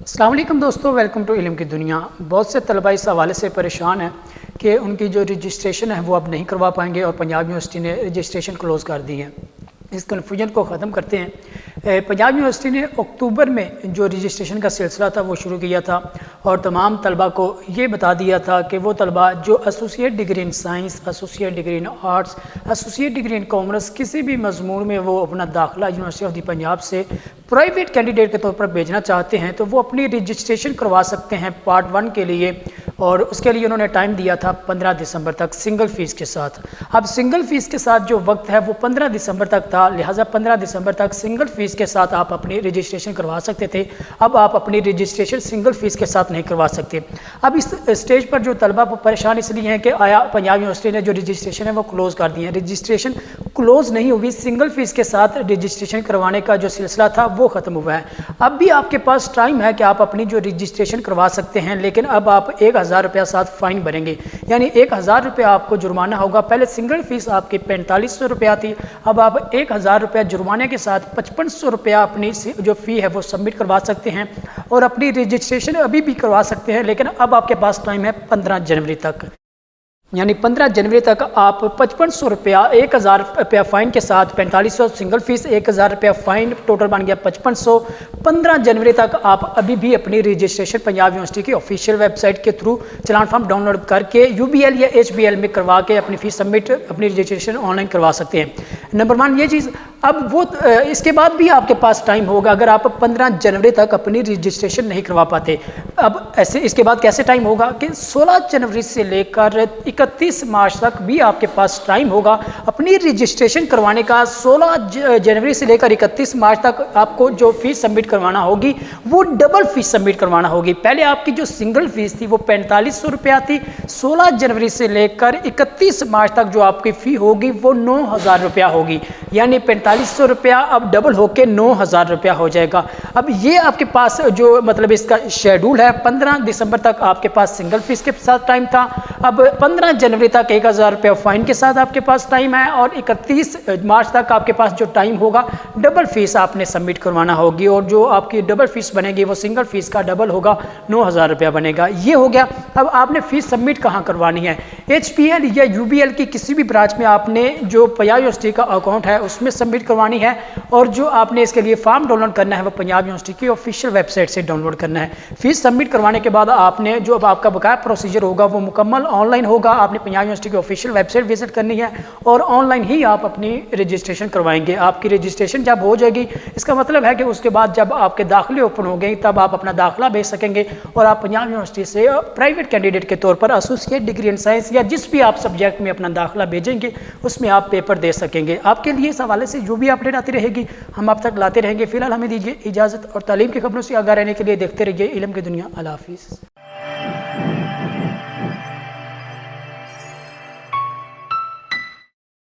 अस्सलाम वालेकुम दोस्तों, वेलकम टू इल्म की दुनिया। बहुत से तलबा इस हवाले से परेशान हैं कि उनकी जो रजिस्ट्रेशन है वो अब नहीं करवा पाएंगे और पंजाब यूनिवर्सिटी ने रजिस्ट्रेशन क्लोज़ कर दी है। इस कन्फ्यूजन को ख़त्म करते हैं। पंजाब यूनिवर्सिटी ने अक्टूबर में जो रजिस्ट्रेशन का सिलसिला था वो शुरू किया था और तमाम तलबा को ये बता दिया था कि वो तलबा जो associate degree in science, associate degree in arts, associate degree in commerce किसी भी मजमून में वो अपना दाखिला यूनिवर्सिटी ऑफ द पंजाब से प्राइवेट कैंडिडेट के तौर पर भेजना चाहते हैं तो वो अपनी रजिस्ट्रेशन करवा सकते हैं पार्ट 1 के लिए। और उसके लिए उन्होंने टाइम दिया था 15 दिसंबर तक सिंगल फ़ीस के साथ। अब सिंगल फ़ीस के साथ जो वक्त है वो 15 दिसंबर तक था, लिहाजा 15 दिसंबर तक सिंगल फ़ीस के साथ आप अपनी रजिस्ट्रेशन करवा सकते थे। अब आप अपनी रजिस्ट्रेशन सिंगल फ़ीस के साथ नहीं करवा सकते। अब इस स्टेज पर जो तलबा परेशान इसलिए हैं कि आया पंजाब यूनिवर्सिटी ने जो रजिस्ट्रेशन है वो क्लोज़ कर दी है। रजिस्ट्रेशन क्लोज़ नहीं हुई, सिंगल फ़ीस के साथ रजिस्ट्रेशन करवाने का जो सिलसिला था वो ख़त्म हुआ है। अब भी आपके पास टाइम है कि आप अपनी जो रजिस्ट्रेशन करवा सकते हैं, लेकिन अब आप 1000 रुपया साथ फ़ाइन भरेंगे, यानी 1000 रुपया आपको जुर्माना होगा। पहले सिंगल फ़ीस आपकी 4500 रुपया थी, अब आप 1000 रुपया जुर्माने के साथ 5500 रुपया अपनी जो फ़ी है वो सबमिट करवा सकते हैं और अपनी रजिस्ट्रेशन अभी भी करवा सकते हैं। लेकिन अब आपके पास टाइम है 15 जनवरी तक, यानी 15 जनवरी तक आप 5500 रुपया, 1000 रुपया फ़ाइन के साथ 4500 सिंगल फ़ीस, 1000 रुपया फ़ाइन, टोटल बन गया 5500। 15 जनवरी तक आप अभी भी अपनी रजिस्ट्रेशन पंजाब यूनिवर्सिटी की ऑफिशियल वेबसाइट के थ्रू चलान फॉर्म डाउनलोड करके UBL या HBL में करवा के अपनी फ़ीस सबमिट, अपनी रजिस्ट्रेशन ऑनलाइन करवा सकते हैं। नंबर 1 ये चीज़। अब वो इसके बाद भी आपके पास टाइम होगा अगर आप 15 जनवरी तक अपनी रजिस्ट्रेशन नहीं करवा पाते। अब ऐसे इसके बाद कैसे टाइम होगा कि 16 जनवरी से लेकर 31 मार्च तक भी आपके पास टाइम होगा अपनी रजिस्ट्रेशन करवाने का। 16 जनवरी से लेकर 31 मार्च तक आपको जो फ़ीस सबमिट करवाना होगी वो डबल फ़ीस सबमिट करवाना होगी। पहले आपकी जो सिंगल फ़ीस थी वो 4500 रुपया थी, 16 जनवरी से लेकर 31 मार्च तक जो आपकी फ़ी होगी वो 9000 रुपया होगी, यानी 4500 रुपया अब डबल होके 9000 रुपया हो जाएगा। अब ये आपके पास जो मतलब इसका शेड्यूल है, 15 दिसंबर तक आपके पास सिंगल फ़ीस के साथ टाइम था, अब 15 जनवरी तक 1000 रुपया फ़ाइन के साथ आपके पास टाइम है और 31 मार्च तक आपके पास जो टाइम होगा डबल फ़ीस आपने सबमिट करवाना होगी और जो आपकी डबल फ़ीस बनेगी वो सिंगल फ़ीस का डबल होगा, 9000 रुपया बनेगा। ये हो गया। अब आपने फ़ीस सबमिट कहाँ करवानी है? HBL या UBL की किसी भी ब्रांच में आपने जो पंजाब यूनिवर्सिटी का अकाउंट है उसमें सबमिट करवानी है और जो आपने इसके लिए फॉर्म डाउनलोड करना है वो पंजाब यूनिवर्सिटी की ऑफिशियल वेबसाइट से डाउनलोड करना है। फ़ीस सबमिट करवाने के बाद आपने जो अब आपका बकाया प्रोसीजर होगा वो मुकम्मल ऑनलाइन होगा। आपने पंजाब यूनिवर्सिटी की ऑफिशियल वेबसाइट विजिट करनी है और ऑनलाइन ही आप अपनी रजिस्ट्रेशन करवाएंगे। आपकी रजिस्ट्रेशन जब हो जाएगी इसका मतलब है कि उसके बाद जब आपके दाखिले ओपन हो गए तब आप अपना दाखिला भेज सकेंगे और आप पंजाब यूनिवर्सिटी से प्राइवेट कैंडिडेट के तौर पर एसोसिएट डिग्री इन साइंस या जिस भी आप सब्जेक्ट में अपना दाखिला भेजेंगे उसमें आप पेपर दे सकेंगे। आपके लिए इस हवाले से जो भी अपडेट आती रहेगी हम आप तक लाते रहेंगे। फिलहाल हमें दीजिए इजाज़त और तालीम की खबरों से आगाह रहने के लिए देखते रहिए इल्म की दुनिया। अल्लाह हाफिज़।